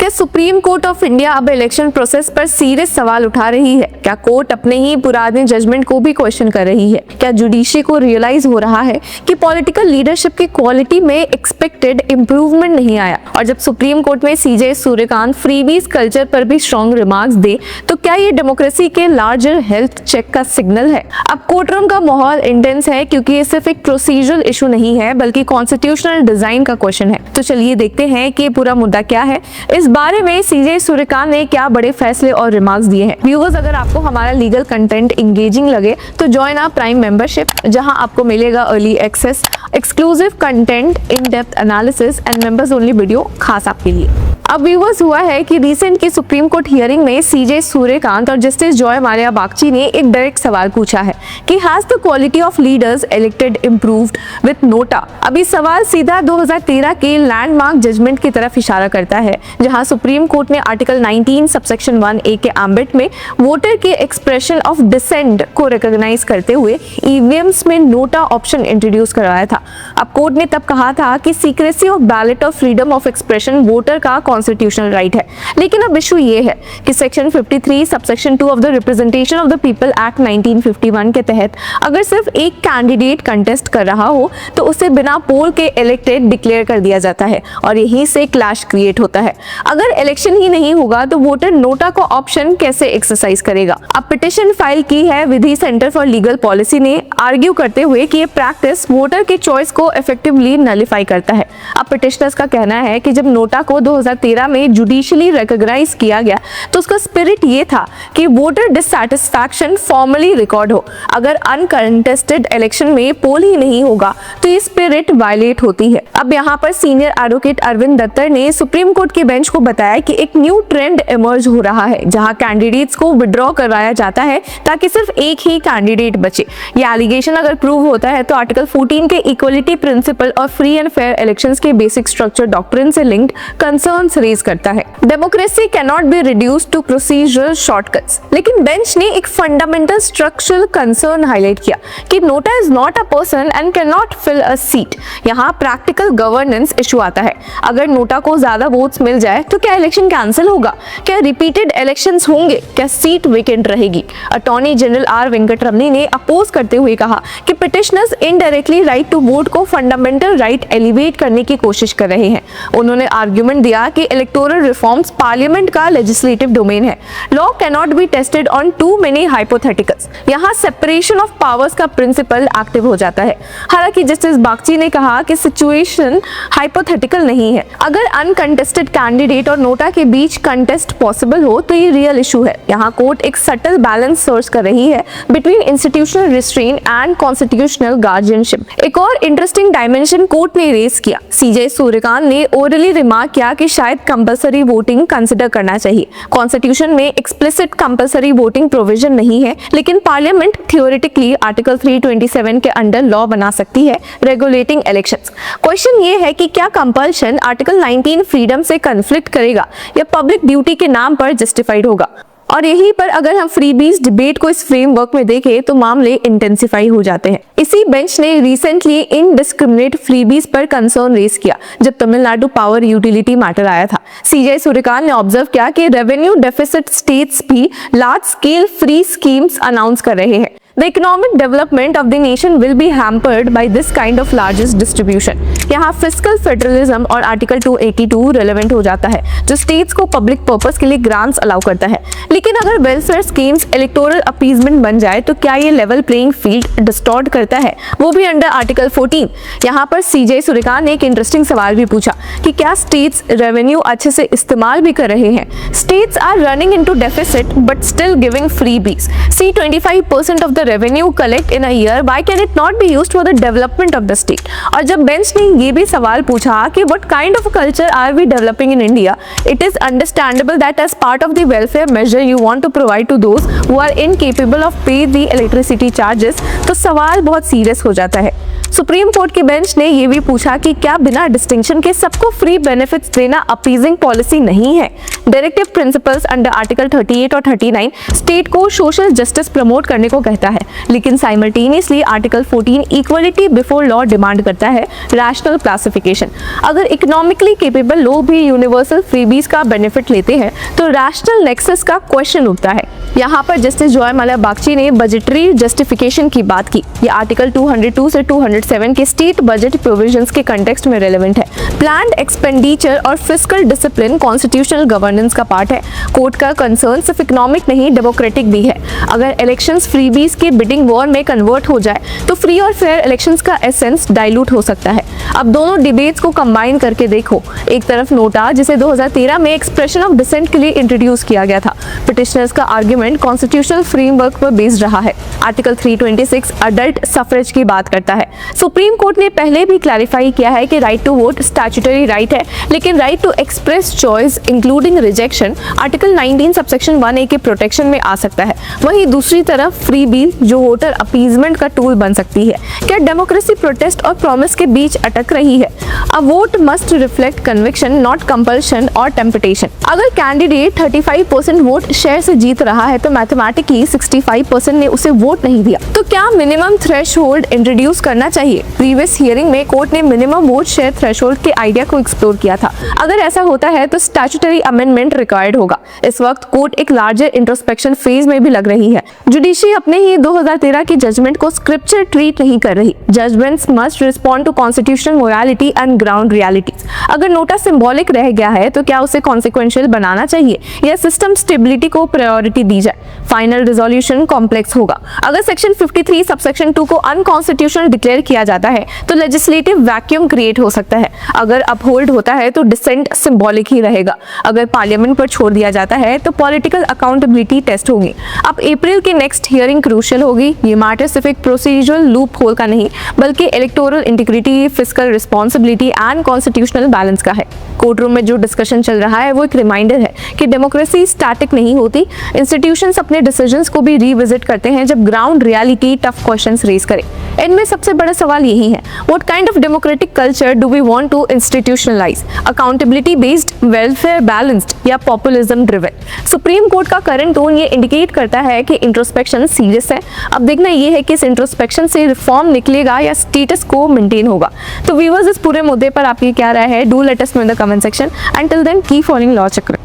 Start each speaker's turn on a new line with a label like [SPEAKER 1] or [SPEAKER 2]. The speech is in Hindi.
[SPEAKER 1] क्या सुप्रीम कोर्ट ऑफ इंडिया अब इलेक्शन प्रोसेस पर सीरियस सवाल उठा रही है? क्या कोर्ट अपने ही पुराने जजमेंट को भी क्वेश्चन कर रही है? क्या जुडिशरी को रियलाइज हो रहा है कि पॉलिटिकल लीडरशिप की क्वालिटी में एक्सपेक्टेड इंप्रूवमेंट नहीं आया? और जब सुप्रीम कोर्ट में सीजे सूर्यकांत फ्रीबीज कल्चर पर भी स्ट्रॉन्ग रिमार्क्स दे तो क्या ये डेमोक्रेसी के लार्जर हेल्थ चेक का सिग्नल है? अब कोर्ट रूम का माहौल इंटेंस है क्योंकि ये सिर्फ एक प्रोसीजरल इशू नहीं है बल्कि कॉन्स्टिट्यूशनल डिजाइन का क्वेश्चन है। तो चलिए देखते हैं कि पूरा मुद्दा क्या है। इस बारे में सीजे सूर्यकांत ने क्या बड़े फैसले और रिमार्क्स दिए हैं। व्यूअर्स, अगर आपको हमारा लीगल कंटेंट इंगेजिंग लगे तो ज्वाइन आवर प्राइम मेंबरशिप, जहां आपको मिलेगा early access, exclusive content, in depth analysis and members only video खास आपके लिए। अब व्यूअर्स, हुआ है कि रिसेंट की सुप्रीम कोर्ट हियरिंग में सीजे सूर्यकांत और जस्टिस जॉय मारिया बागची ने एक डायरेक्ट सवाल पूछा है कि has the quality of leaders elected improved with NOTA. अब ये सवाल सीधा 2013 के लैंडमार्क जजमेंट की तरफ इशारा करता है, जहां सुप्रीम कोर्ट ने आर्टिकल 19 सबसेक्शन 1A के एम्बिट में वोटर के एक्सप्रेशन ऑफ डिसेंट को रिकॉग्नाइज करते हुए ईवीएम्स में नोटा ऑप्शन इंट्रोड्यूस करवाया था। अब कोर्ट ने तब कहा था कि सीक्रेसी ऑफ बैलेट और फ्रीडम ऑफ एक्सप्रेशन वोटर का कॉन्स्टिट्यूशनल राइट है। लेकिन अब इशू ये है कि section 53 subsection 2 of the representation of the people act 1951 के तहत अगर सिर्फ एक कैंडिडेट कंटेस्ट कर रहा हो तो उसे बिना पोल के इलेक्टेड डिक्लेयर कर दिया जाता है और यहीं से क्लैश क्रिएट होता है। अगर इलेक्शन ही नहीं होगा तो वोटर नोटा को ऑप्शन कैसे एक्सरसाइज करेगा? अब पिटिशन फाइल की है विधि सेंटर फॉर लीगल पॉलिसी ने, आर्ग्यू करते हुए कि ये प्रैक्टिस वोटर के चॉइस को इफेक्टिवली नलिफाई करता है। अब पिटिशनर्स का कहना है कि जब नोटा को 2013 में जुडिशियली रिकॉग्नाइज किया गया तो उसका स्पिरिट ये था कि वोटर डिससैटिस्फैक्शन फॉर्मली रिकॉर्ड हो। अगर अनकंटेस्टेड इलेक्शन में पोल ही नहीं होगा तो ये स्पिरिट वायलेट होती है। अब यहाँ पर सीनियर एडवोकेट अरविंद दत्तर ने सुप्रीम कोर्ट की बेंच को बताया कि एक न्यू ट्रेंड इमर्ज हो रहा है जहां कैंडिडेट्स को विड्रॉ करवाया जाता है ताकि सिर्फ एक ही कैंडिडेट बचे। ये एलिगेशन अगर प्रूव होता है तो आर्टिकल 14 के इक्वलिटी प्रिंसिपल और फ्री एंड फेयर इलेक्शंस के बेसिक स्ट्रक्चर डॉक्ट्रिन से लिंक्ड कंसर्न्स रेज करता है। Democracy can not be reduced to procedural shortcuts, लेकिन बेंच ने एक फंडामेंटल स्ट्रक्चरल कंसर्न हाईलाइट किया कि NOTA is not a person and can not fill a seat. यहाँ प्रैक्टिकल गवर्नेंस इशू आता है। अगर नोटा को ज्यादा वोट्स मिल जाए तो क्या इलेक्शन कैंसिल होगा? क्या रिपीटेड इलेक्शंस होंगे? क्या सीट वेकेंट रहेगी? अटॉर्नी जनरल आर वेंकटरमनी ने अपोज करते हुए कहा कि petitioners indirectly right to vote को फंडामेंटल राइट एलिवेट करने की कोशिश कर रहे हैं। उन्होंने आर्ग्यूमेंट दिया कि इलेक्टोरल रिफॉर्म्स पार्लियामेंट का लेजिस्लेटिव डोमेन है। Law can not be tested on too many hypotheticals. यहाँ सेपरेशन ऑफ पावर्स का प्रिंसिपल एक्टिव हो जाता है। हालांकि जस्टिस बागची ने कहा कि सिचुएशन हाइपोथेटिकल नहीं है। अगर अनकंटेस्टेड कैंडिडेट और नोटा के बीच कंटेस्ट पॉसिबल हो तो ये रियल इशू है। यहाँ कोर्ट एक सटल बैलेंस सर्च कर रही है between institutional restrain and constitutional guardianship. एक और इंटरेस्टिंग डायमेंशन कोर्ट ने रेज किया। सीजे सूर्यकांत ने ओरली रिमार्क किया कि शायद कंपलसरी वोटिंग कंसिडर करना चाहिए। कॉन्स्टिट्यूशन में एक्सप्लिसिट कंपलसरी वोटिंग प्रोविजन नहीं है, लेकिन पार्लियामेंट थियोरेटिकली आर्टिकल 327 के अंडर लॉ बना सकती है रेगुलेटिंग इलेक्शंस। क्वेश्चन ये है कि क्या कंपल्शन आर्टिकल 19 फ्रीडम से कन्फ्लिक्ट करेगा या पब्लिक ड्यूटी के नाम पर जस्टिफाइड होगा? और यहीं पर अगर हम फ्रीबीज डिबेट को इस फ्रेमवर्क में देखें तो मामले इंटेंसिफाई हो जाते हैं। इसी बेंच ने रिसेंटली इनडिस्क्रिमिनेट फ्रीबीज पर कंसर्न रेज किया जब तमिलनाडु पावर यूटिलिटी मैटर आया था। सीजे सूर्यकांत ने ऑब्जर्व किया कि रेवेन्यू डेफिसिट स्टेट्स भी large scale free schemes announce कर रहे हैं। The economic development of the nation will be hampered by this kind of largest distribution. यहाँ फिस्कल फेडरलिज्म और आर्टिकल 282 रेलेवेंट हो जाता है जो स्टेट्स को पब्लिक पर्पस के लिए ग्रांट्स अलाउ करता है। लेकिन अगर वेलफेयर स्कीम्स इलेक्टोरल अपीजमेंट बन जाए तो क्या ये लेवल प्लेइंग फील्ड डिस्टॉर्ट करता है, वो भी अंडर आर्टिकल 14। यहाँ पर सीजे सूर्यकांत ने एक इंटरेस्टिंग सवाल भी पूछा कि क्या स्टेट्स रेवेन्यू अच्छे से इस्तेमाल भी कर रहे हैं? States are running into deficit but still giving freebies. See 25% of the revenue collect in a year, why can it not be used for the development of the state? और जब बेंच ने ये भी सवाल पूछा कि what kind of a culture are we developing in India, it is understandable that as part of the welfare measure you want to provide to those who are incapable of pay the electricity charges, तो सवाल बहुत सीरियस हो जाता है। सुप्रीम कोर्ट की बेंच ने ये भी पूछा कि क्या बिना डिस्टिंक्शन के सबको फ्री बेनिफिट्स देना अपीजिंग पॉलिसी नहीं है? डायरेक्टिव प्रिंसिपल्स अंडर आर्टिकल 38 और 39 स्टेट को सोशल जस्टिस प्रमोट करने को कहता है, लेकिन simultaneously article 14 equality before law demand करता है रैशनल क्लासिफिकेशन। अगर इकोनॉमिकली केपेबल लोग भी यूनिवर्सल फ्रीबीज का बेनिफिट लेते हैं तो रैशनल नेक्सस का क्वेश्चन उठता है। यहाँ पर जस्टिस जॉयमाल्या बागची ने बजटरी जस्टिफिकेशन की बात की। ये आर्टिकल 202 से 207 के स्टेट बजट प्रोविजंस के कंटेक्स्ट में रेलेवेंट है। प्लान्ड एक्सपेंडिचर और फिस्कल डिसिप्लिन कॉन्स्टिट्यूशनल गवर्नेंस का पार्ट है। कोर्ट का कंसर्न सिर्फ इकोनॉमिक नहीं डेमोक्रेटिक भी है। अगर इलेक्शंस फ्रीबीज के बिडिंग वॉर में कन्वर्ट हो जाए तो फ्री और फेयर इलेक्शंस का एसेंस डाइल्यूट हो सकता है। अब दोनों डिबेट्स को कंबाइन करके देखो। एक तरफ नोटा जिसे 2013 में एक्सप्रेशन ऑफ डिसेंट के लिए इंट्रोड्यूस किया गया था। पिटिशनर्स का आर्ग्यूमेंट कॉन्स्टिट्यूशनल फ्रेमवर्क पर बेस्ड रहा है। आर्टिकल 326 अडल्ट सफरेज की बात करता है। सुप्रीम कोर्ट ने पहले भी क्लैरिफाई किया है कि right to vote statutory right है, लेकिन right to express choice including rejection article 19 सबसेक्शन 1A के प्रोटेक्शन में आ सकता है। वहीं दूसरी तरफ फ्री बिल जो वोटर अपीजमेंट का टूल बन सकती है। क्या डेमोक्रेसी प्रोटेस्ट और प्रॉमिस के बीच अटक रही है? A vote must reflect conviction not compulsion और टेम्पटेशन। अगर कैंडिडेट 35% वोट शेयर से जीत रहा है तो मैथमेटिकली 65% ने उसे वोट नहीं दिया, तो क्या मिनिमम थ्रेशोल्ड इंट्रोड्यूस करना चाहिए? प्रीवियस हियरिंग में कोर्ट ने मिनिमम वोट शेयर थ्रेशोल्ड के आइडिया को एक्सप्लोर किया था। अगर ऐसा होता है तो स्टैट्यूटरी अमेंडमेंट रिक्वायर्ड होगा। इस वक्त कोर्ट एक लार्जर इंट्रोस्पेक्शन फेज में भी लग रही है। जुडिशरी अपने ही 2013 की जजमेंट को स्क्रिप्चर ट्रीट नहीं कर रही। Judgments must respond to constitutional morality and ground realities. अगर नोटा सिंबॉलिक रह गया है तो क्या उसे कॉन्सिक्वेंशियल बनाना चाहिए या सिस्टम स्टेबिलिटी को प्रायोरिटी दी जाए? फाइनल रिजोल्यूशन कॉम्प्लेक्स होगा। अगर सेक्शन 53 सबसेक्शन 2 को अनकॉन्स्टिट्यूशनल डिक्लेयर किया जाता है तो लेजिस्लेटिव वैक्यूम क्रिएट हो सकता है। अगर अपहोल्ड होता है तो डिसेंट सिंबॉलिक ही रहेगा। अगर पार्लियामेंट पर छोड़ दिया जाता है तो पॉलिटिकल अकाउंटेबिलिटी टेस्ट होगी। अब अप्रैल की नेक्स्ट हियरिंग क्रूशियल होगी। ये मैटर सिर्फ एक प्रोसीजरल लूप होल का नहीं बल्कि electoral integrity, fiscal responsibility and constitutional balance का है। कोर्ट रूम में जो डिस्कशन चल रहा है वो एक रिमाइंडर है कि डेमोक्रेसी स्टैटिक नहीं होती। इंस्टीट्यूशंस अपने डिसीजंस को भी रिविजिट करते हैं जब ground reality tough questions raise करे। इनमें सबसे बड़ा सवाल यही है, what kind of democratic culture do we want to institutionalise? Accountability based, welfare balanced या पॉपुलिज्म ड्रिवन? सुप्रीम कोर्ट का करंट टोन ये इंडिकेट करता है कि इंट्रोस्पेक्शन सीरियस है। अब देखना ये है कि इस इंट्रोस्पेक्शन से रिफॉर्म निकलेगा या स्टेटस को मेंटेन होगा। तो व्यूअर्स, इस पूरे मुद्दे पर आपकी क्या राय है? Do let us know in the comment section. Until then, keep following Law Chakra.